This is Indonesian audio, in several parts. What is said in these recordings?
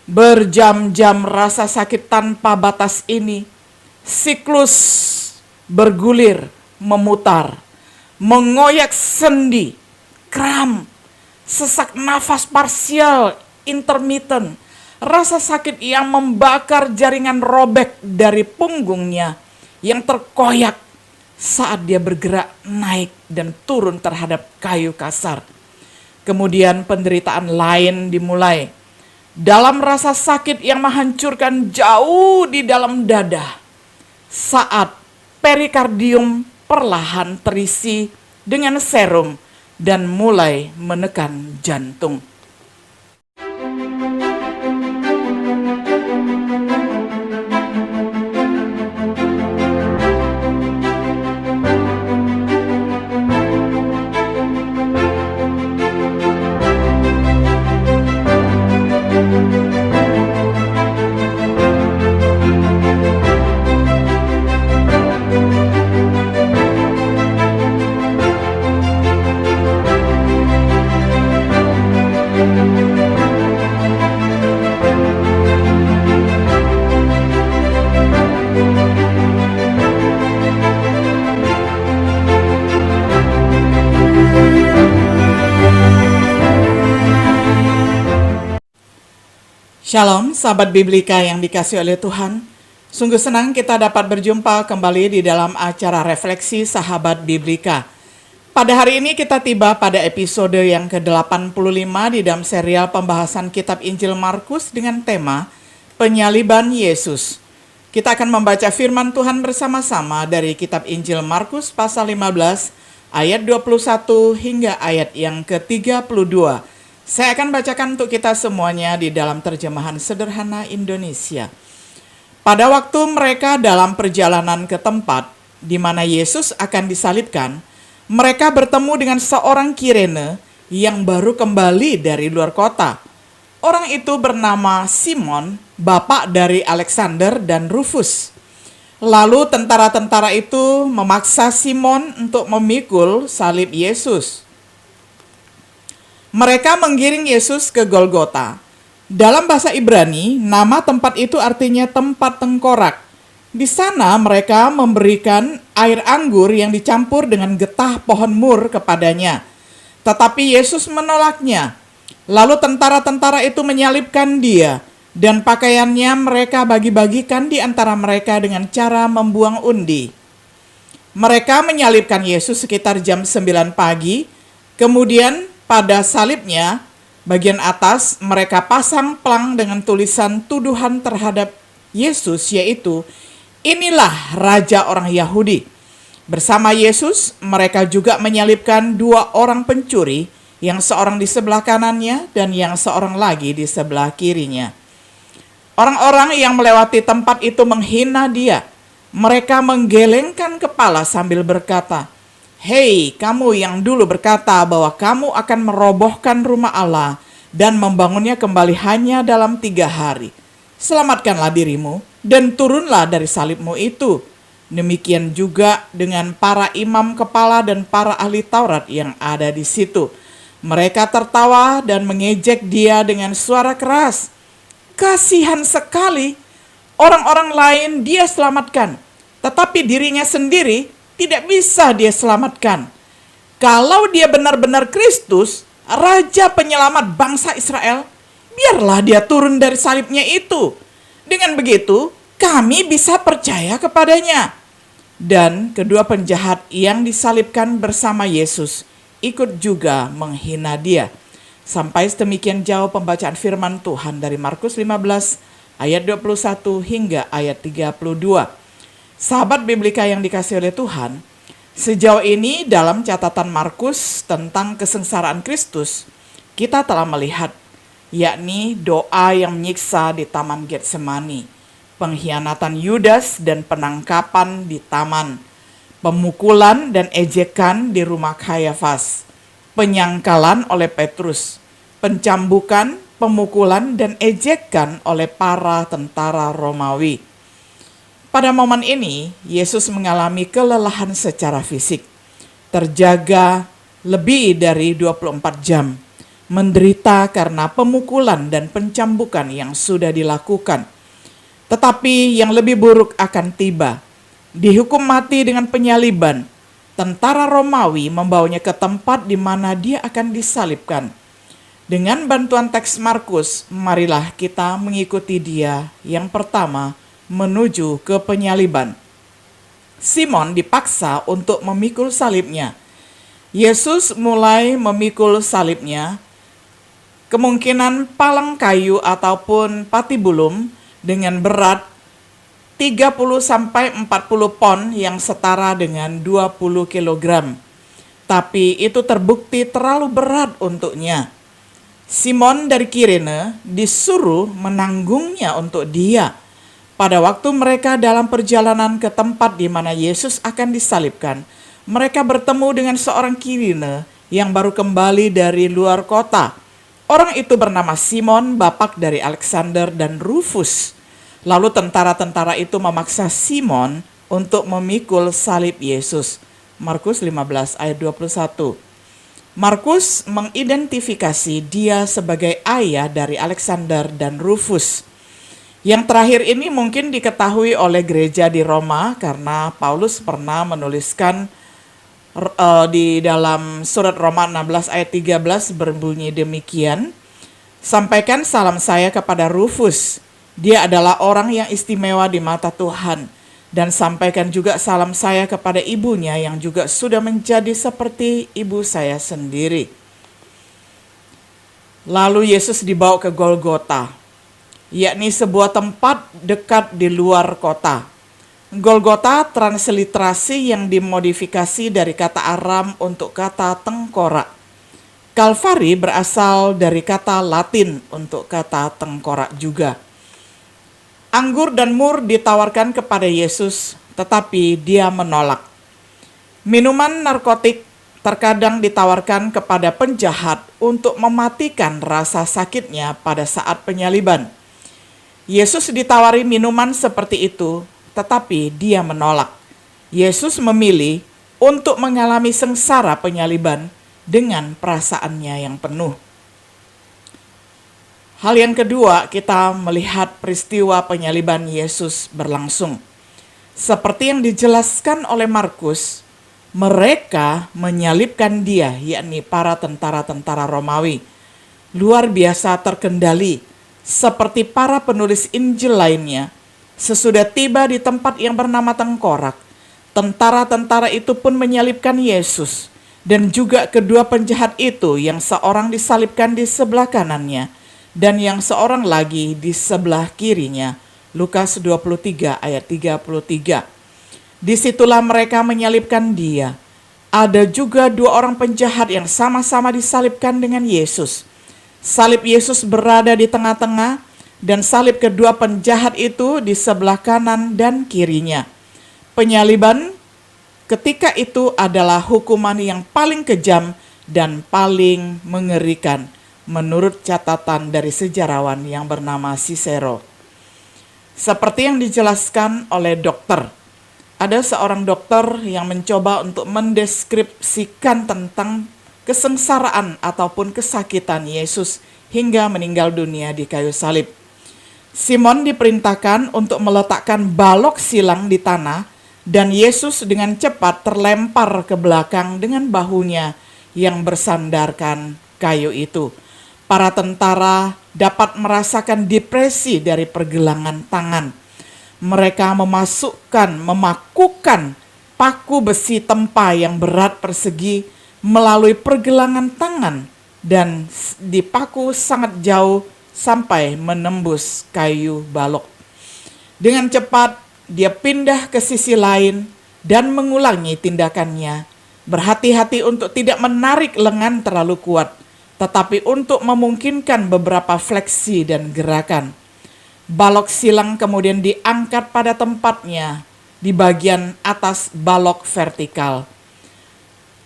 Berjam-jam rasa sakit tanpa batas ini, siklus bergulir, memutar, mengoyak sendi, kram, sesak nafas parsial, intermittent, rasa sakit yang membakar jaringan robek dari punggungnya yang terkoyak saat dia bergerak naik dan turun terhadap kayu kasar. Kemudian penderitaan lain dimulai. Dalam rasa sakit yang menghancurkan jauh di dalam dada, saat perikardium perlahan terisi dengan serum dan mulai menekan jantung. Shalom, sahabat Biblika yang dikasihi oleh Tuhan. Sungguh senang kita dapat berjumpa kembali di dalam acara refleksi Sahabat Biblika. Pada hari ini kita tiba pada episode yang ke-85 di dalam serial pembahasan kitab Injil Markus dengan tema Penyaliban Yesus. Kita akan membaca firman Tuhan bersama-sama dari kitab Injil Markus pasal 15 ayat 21 hingga ayat yang ke-32. Saya akan bacakan untuk kita semuanya di dalam terjemahan sederhana Indonesia. Pada waktu mereka dalam perjalanan ke tempat di mana Yesus akan disalibkan, mereka bertemu dengan seorang Kirene yang baru kembali dari luar kota. Orang itu bernama Simon, bapak dari Alexander dan Rufus. Lalu tentara-tentara itu memaksa Simon untuk memikul salib Yesus. Mereka menggiring Yesus ke Golgota. Dalam bahasa Ibrani, nama tempat itu artinya tempat tengkorak. Di sana mereka memberikan air anggur yang dicampur dengan getah pohon mur kepadanya. Tetapi Yesus menolaknya. Lalu tentara-tentara itu menyalibkan dia, dan pakaiannya mereka bagi-bagikan di antara mereka dengan cara membuang undi. Mereka menyalibkan Yesus sekitar jam 9 pagi, kemudian pada salibnya, bagian atas mereka pasang plang dengan tulisan tuduhan terhadap Yesus, yaitu, "Inilah Raja orang Yahudi." Bersama Yesus, mereka juga menyalibkan dua orang pencuri, yang seorang di sebelah kanannya dan yang seorang lagi di sebelah kirinya. Orang-orang yang melewati tempat itu menghina dia. Mereka menggelengkan kepala sambil berkata, "Hei, kamu yang dulu berkata bahwa kamu akan merobohkan rumah Allah dan membangunnya kembali hanya dalam 3 hari. Selamatkanlah dirimu dan turunlah dari salibmu itu." Demikian juga dengan para imam kepala dan para ahli Taurat yang ada di situ. Mereka tertawa dan mengejek dia dengan suara keras. Kasihan sekali, orang-orang lain dia selamatkan, tetapi dirinya sendiri tidak bisa dia selamatkan. Kalau dia benar-benar Kristus, Raja penyelamat bangsa Israel, biarlah dia turun dari salibnya itu. Dengan begitu, kami bisa percaya kepadanya. Dan kedua penjahat yang disalibkan bersama Yesus ikut juga menghina dia. Sampai sedemikian jauh pembacaan firman Tuhan dari Markus 15 ayat 21 hingga ayat 32. Sahabat Biblika yang dikasihi oleh Tuhan, sejauh ini dalam catatan Markus tentang kesengsaraan Kristus, kita telah melihat, yakni doa yang menyiksa di Taman Getsemani, pengkhianatan Yudas dan penangkapan di taman, pemukulan dan ejekan di rumah Kayafas, penyangkalan oleh Petrus, pencambukan, pemukulan dan ejekan oleh para tentara Romawi. Pada momen ini, Yesus mengalami kelelahan secara fisik, terjaga lebih dari 24 jam, menderita karena pemukulan dan pencambukan yang sudah dilakukan. Tetapi yang lebih buruk akan tiba. Dihukum mati dengan penyaliban, tentara Romawi membawanya ke tempat di mana dia akan disalibkan. Dengan bantuan teks Markus, marilah kita mengikuti dia yang pertama menuju ke penyaliban. Simon dipaksa untuk memikul salibnya. Yesus mulai memikul salibnya, kemungkinan palang kayu ataupun patibulum dengan berat 30-40 pon yang setara dengan 20 kg. Tapi itu terbukti terlalu berat untuknya. Simon dari Kirene disuruh menanggungnya untuk dia. Pada waktu mereka dalam perjalanan ke tempat di mana Yesus akan disalibkan, mereka bertemu dengan seorang Kirene yang baru kembali dari luar kota. Orang itu bernama Simon, bapak dari Alexander dan Rufus. Lalu tentara-tentara itu memaksa Simon untuk memikul salib Yesus. Markus 15 ayat 21. Markus mengidentifikasi dia sebagai ayah dari Alexander dan Rufus. Yang terakhir ini mungkin diketahui oleh gereja di Roma karena Paulus pernah menuliskan di dalam surat Roma 16 ayat 13 berbunyi demikian. Sampaikan salam saya kepada Rufus. Dia adalah orang yang istimewa di mata Tuhan. Dan sampaikan juga salam saya kepada ibunya yang juga sudah menjadi seperti ibu saya sendiri. Lalu Yesus dibawa ke Golgota, yakni sebuah tempat dekat di luar kota. Golgota transliterasi yang dimodifikasi dari kata Aram untuk kata tengkorak. Kalvari berasal dari kata Latin untuk kata tengkorak juga. Anggur dan mur ditawarkan kepada Yesus, tetapi dia menolak. Minuman narkotik terkadang ditawarkan kepada penjahat untuk mematikan rasa sakitnya pada saat penyaliban. Yesus ditawari minuman seperti itu, tetapi dia menolak. Yesus memilih untuk mengalami sengsara penyaliban dengan perasaannya yang penuh. Hal yang kedua, kita melihat peristiwa penyaliban Yesus berlangsung. Seperti yang dijelaskan oleh Markus, mereka menyalibkan dia, yakni para tentara-tentara Romawi. Luar biasa terkendali, seperti para penulis Injil lainnya. Sesudah tiba di tempat yang bernama Tengkorak, tentara-tentara itu pun menyalibkan Yesus. Dan juga kedua penjahat itu, yang seorang disalibkan di sebelah kanannya, dan yang seorang lagi di sebelah kirinya. Lukas 23 ayat 33. Disitulah mereka menyalibkan dia. Ada juga dua orang penjahat yang sama-sama disalibkan dengan Yesus. Salib Yesus berada di tengah-tengah dan salib kedua penjahat itu di sebelah kanan dan kirinya. Penyaliban ketika itu adalah hukuman yang paling kejam dan paling mengerikan menurut catatan dari sejarawan yang bernama Cicero. Seperti yang dijelaskan oleh dokter, ada seorang dokter yang mencoba untuk mendeskripsikan tentang kesengsaraan ataupun kesakitan Yesus hingga meninggal dunia di kayu salib. Simon diperintahkan untuk meletakkan balok silang di tanah dan Yesus dengan cepat terlempar ke belakang dengan bahunya yang bersandarkan kayu itu. Para tentara dapat merasakan depresi dari pergelangan tangan. Mereka memakukan paku besi tempa yang berat persegi melalui pergelangan tangan dan dipaku sangat jauh sampai menembus kayu balok. Dengan cepat dia pindah ke sisi lain dan mengulangi tindakannya. Berhati-hati untuk tidak menarik lengan terlalu kuat, tetapi untuk memungkinkan beberapa fleksi dan gerakan. Balok silang kemudian diangkat pada tempatnya di bagian atas balok vertikal.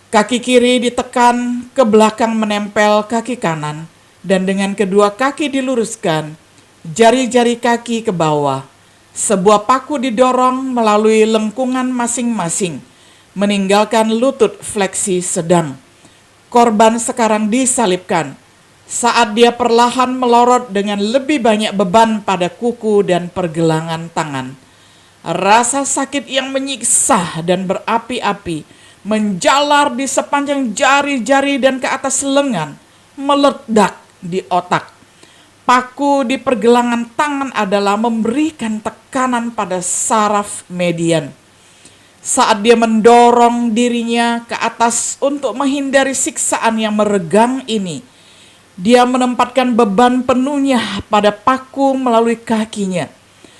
Kaki kiri ditekan ke belakang menempel kaki kanan dan dengan kedua kaki diluruskan, jari-jari kaki ke bawah. Sebuah paku didorong melalui lengkungan masing-masing, meninggalkan lutut fleksi sedang. Korban sekarang disalibkan. saat dia perlahan melorot dengan lebih banyak beban pada kuku dan pergelangan tangan. Rasa sakit yang menyiksa dan berapi-api menjalar di sepanjang jari-jari dan ke atas lengan, meledak di otak. Paku di pergelangan tangan adalah memberikan tekanan pada saraf median. Saat dia mendorong dirinya ke atas untuk menghindari siksaan yang meregang ini, dia menempatkan beban penuhnya pada paku melalui kakinya.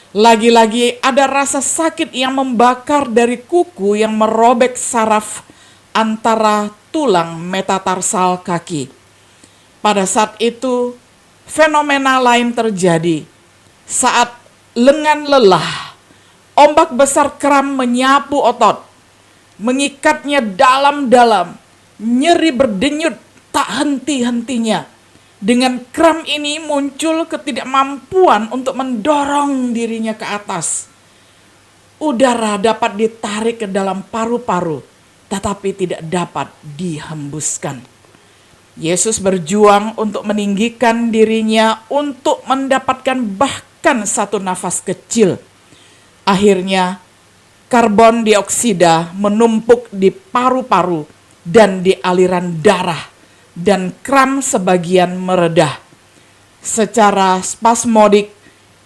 Lagi-lagi ada rasa sakit yang membakar dari kuku yang merobek saraf antara tulang metatarsal kaki. Pada saat itu, fenomena lain terjadi. Saat lengan lelah, ombak besar kram menyapu otot, mengikatnya dalam-dalam, nyeri berdenyut tak henti-hentinya. Dengan kram ini muncul ketidakmampuan untuk mendorong dirinya ke atas. Udara dapat ditarik ke dalam paru-paru, tetapi tidak dapat dihembuskan. Yesus berjuang untuk meninggikan dirinya untuk mendapatkan bahkan satu nafas kecil. Akhirnya, karbon dioksida menumpuk di paru-paru dan di aliran darah, dan kram sebagian meredah. Secara spasmodik,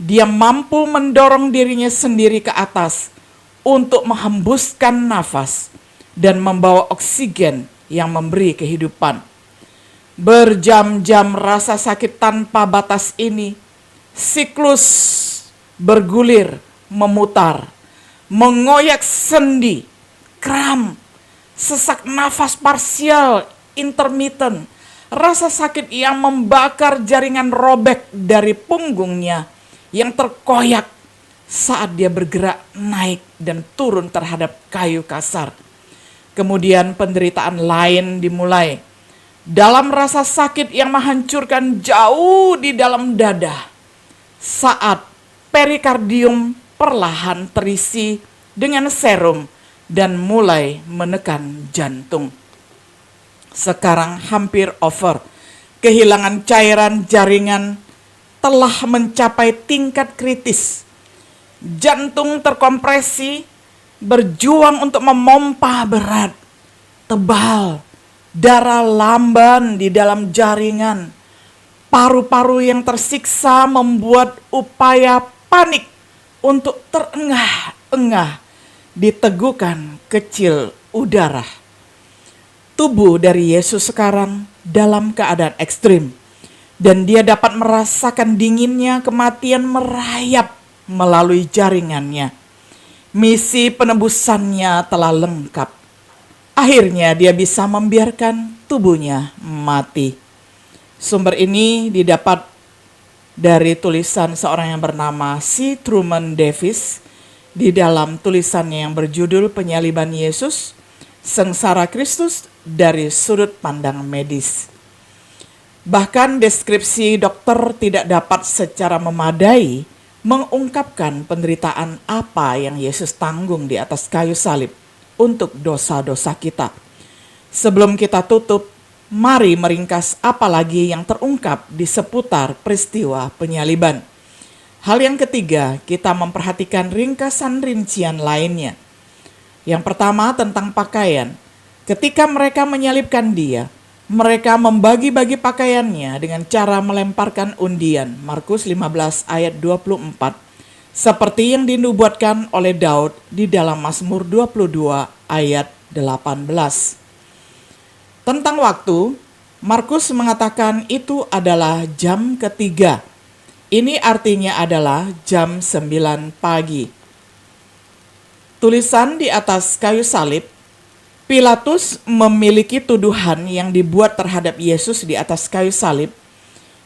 dia mampu mendorong dirinya sendiri ke atas untuk menghembuskan nafas dan membawa oksigen yang memberi kehidupan. Berjam-jam rasa sakit tanpa batas ini, siklus bergulir, memutar, mengoyak sendi, kram, sesak nafas parsial, intermittent, rasa sakit yang membakar jaringan robek dari punggungnya yang terkoyak saat dia bergerak naik dan turun terhadap kayu kasar. Kemudian penderitaan lain dimulai. Dalam rasa sakit yang menghancurkan jauh di dalam dada, saat perikardium perlahan terisi dengan serum dan mulai menekan jantung. Sekarang hampir over. Kehilangan cairan jaringan telah mencapai tingkat kritis. Jantung terkompresi, berjuang untuk memompa berat, tebal, darah lamban di dalam jaringan. Paru-paru yang tersiksa membuat upaya panik untuk terengah-engah di tegukan kecil udara. Tubuh dari Yesus sekarang dalam keadaan ekstrim, dan dia dapat merasakan dinginnya kematian merayap melalui jaringannya. Misi penebusannya telah lengkap. Akhirnya dia bisa membiarkan tubuhnya mati. Sumber ini didapat dari tulisan seorang yang bernama C. Truman Davis di dalam tulisannya yang berjudul Penyaliban Yesus, Sengsara Kristus dari Sudut Pandang Medis. Bahkan deskripsi dokter tidak dapat secara memadai mengungkapkan penderitaan apa yang Yesus tanggung di atas kayu salib untuk dosa-dosa kita. Sebelum kita tutup, mari meringkas apa lagi yang terungkap di seputar peristiwa penyaliban. Hal yang ketiga, kita memperhatikan ringkasan rincian lainnya. Yang pertama tentang pakaian. Ketika mereka menyalibkan dia, mereka membagi-bagi pakaiannya dengan cara melemparkan undian. Markus 15 ayat 24. Seperti yang dinubuatkan oleh Daud di dalam Mazmur 22 ayat 18. Tentang waktu, Markus mengatakan itu adalah jam ketiga. Ini artinya adalah jam 9 pagi. Tulisan di atas kayu salib, Pilatus memiliki tuduhan yang dibuat terhadap Yesus di atas kayu salib.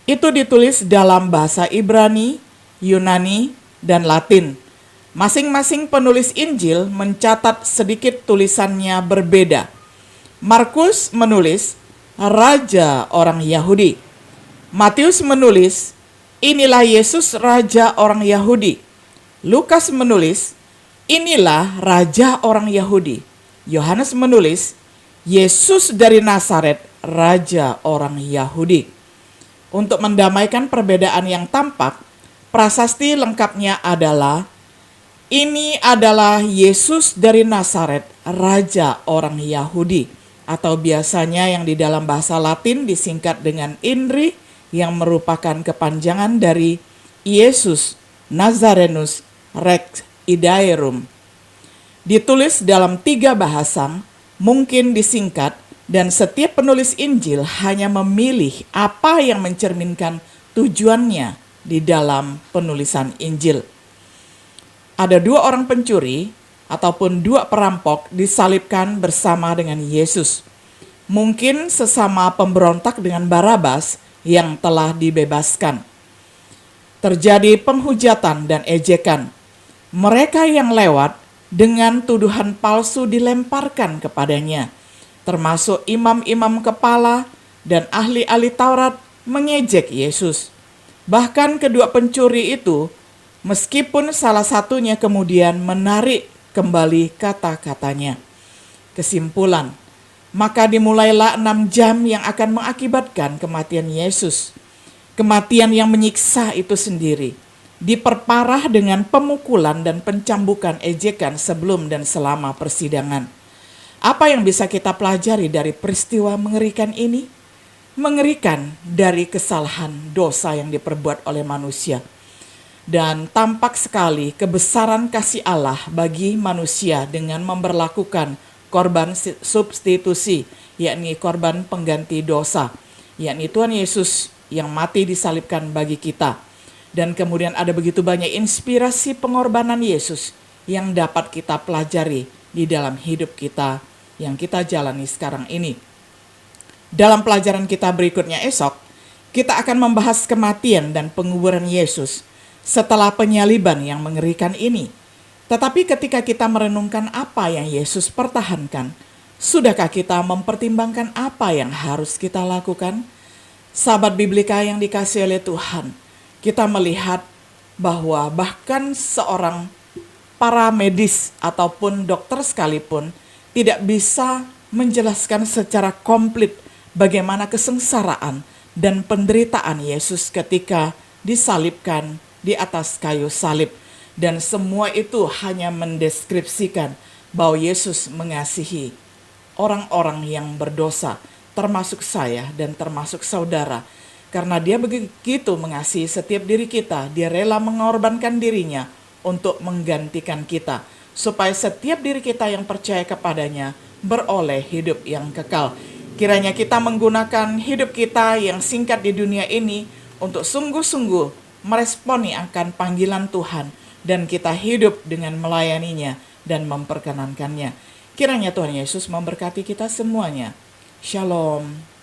Itu ditulis dalam bahasa Ibrani, Yunani, dan Latin. Masing-masing penulis Injil mencatat sedikit tulisannya berbeda. Markus menulis, Raja orang Yahudi. Matius menulis, inilah Yesus Raja orang Yahudi. Lukas menulis, inilah Raja orang Yahudi. Yohanes menulis, Yesus dari Nazaret, Raja orang Yahudi. Untuk mendamaikan perbedaan yang tampak, prasasti lengkapnya adalah, ini adalah Yesus dari Nazaret, Raja orang Yahudi, atau biasanya yang di dalam bahasa Latin disingkat dengan INRI, yang merupakan kepanjangan dari Iesus Nazarenus Rex Idaeum. Ditulis dalam 3 bahasa, mungkin disingkat, dan setiap penulis Injil hanya memilih apa yang mencerminkan tujuannya di dalam penulisan Injil. Ada 2 orang pencuri ataupun 2 perampok disalibkan bersama dengan Yesus. Mungkin sesama pemberontak dengan Barabas yang telah dibebaskan. Terjadi penghujatan dan ejekan. Mereka yang lewat dengan tuduhan palsu dilemparkan kepadanya, termasuk imam-imam kepala dan ahli-ahli Taurat mengejek Yesus. Bahkan kedua pencuri itu, meskipun salah satunya kemudian menarik kembali kata-katanya. Kesimpulan, maka dimulailah 6 jam yang akan mengakibatkan kematian Yesus. Kematian yang menyiksa itu sendiri diperparah dengan pemukulan dan pencambukan ejekan sebelum dan selama persidangan. Apa yang bisa kita pelajari dari peristiwa mengerikan ini? Mengerikan dari kesalahan dosa yang diperbuat oleh manusia. Dan tampak sekali kebesaran kasih Allah bagi manusia dengan memberlakukan korban substitusi, yakni korban pengganti dosa, yakni Tuhan Yesus yang mati disalibkan bagi kita. Dan kemudian ada begitu banyak inspirasi pengorbanan Yesus yang dapat kita pelajari di dalam hidup kita yang kita jalani sekarang ini. Dalam pelajaran kita berikutnya esok, kita akan membahas kematian dan penguburan Yesus setelah penyaliban yang mengerikan ini. Tetapi ketika kita merenungkan apa yang Yesus pertahankan, sudahkah kita mempertimbangkan apa yang harus kita lakukan? Sahabat Biblika yang dikasihi oleh Tuhan, kita melihat bahwa bahkan seorang para medis ataupun dokter sekalipun tidak bisa menjelaskan secara komplit bagaimana kesengsaraan dan penderitaan Yesus ketika disalibkan di atas kayu salib. Dan semua itu hanya mendeskripsikan bahwa Yesus mengasihi orang-orang yang berdosa, termasuk saya dan termasuk saudara. Karena dia begitu mengasihi setiap diri kita, dia rela mengorbankan dirinya untuk menggantikan kita, supaya setiap diri kita yang percaya kepadanya beroleh hidup yang kekal. Kiranya kita menggunakan hidup kita yang singkat di dunia ini untuk sungguh-sungguh meresponi akan panggilan Tuhan, dan kita hidup dengan melayaninya dan memperkenankannya. Kiranya Tuhan Yesus memberkati kita semuanya. Shalom.